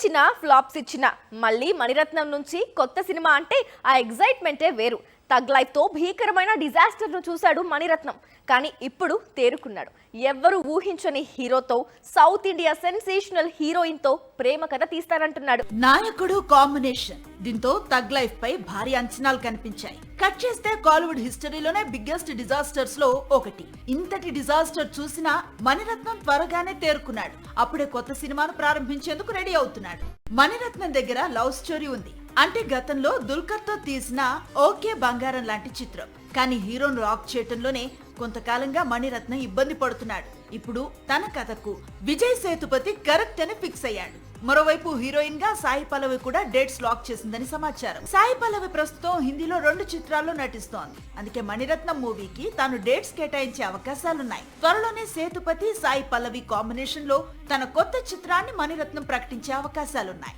ఇచ్చినా ఫ్లాప్స్ ఇచ్చినా మళ్ళీ మణిరత్నం నుంచి కొత్త సినిమా అంటే ఆ ఎగ్జైట్మెంటే వేరు. తగ్ లైఫ్ తో భీకరమైన డిజాస్టర్ ను చూశాడు మణిరత్నం. కానీ ఇప్పుడు తేరుకున్నాడు. ఎవ్వరు ఊహించని హీరోతో, సౌత్ ఇండియా సెన్సేషనల్ హీరోయిన్ తో ప్రేమ కథ తీస్తారంటున్నాడు. నాయకుడు కాంబినేషన్ దీంతో తగ్ లైఫ్ పై భారీ అంచనాలు కనిపించాయి. కట్ చేస్తే కాలీవుడ్ హిస్టరీలోనే బిగ్గెస్ట్ డిజాస్టర్స్ లో ఒకటి. ఇంతటి డిజాస్టర్ చూసినా మణిరత్నం త్వరగానే తేరుకున్నాడు. అప్పుడే కొత్త సినిమాను ప్రారంభించేందుకు రెడీ అవుతున్నాడు. మణిరత్నం దగ్గర లవ్ స్టోరీ ఉంది. అంటే గతంలో దుల్కర్ తో తీసిన ఓకే బంగారం లాంటి చిత్రం. కానీ హీరోను రాక్ చేయటంలోనే కొంతకాలంగా మణిరత్నం ఇబ్బంది పడుతున్నాడు. ఇప్పుడు తన కథకు విజయ్ సేతుపతి కరెక్ట్ అని ఫిక్స్ అయ్యాడు. మరోవైపు హీరోయిన్ గా సాయి పల్లవి కూడా డేట్స్ లాక్ చేసిందని సమాచారం. సాయి పల్లవి ప్రస్తుతం హిందీలో 2 చిత్రాల్లో నటిస్తోంది. అందుకే మణిరత్నం మూవీకి తాను డేట్స్ కేటాయించే అవకాశాలున్నాయి. త్వరలోనే సేతుపతి, సాయి పల్లవి కాంబినేషన్ లో తన కొత్త చిత్రాన్ని మణిరత్నం ప్రకటించే అవకాశాలున్నాయి.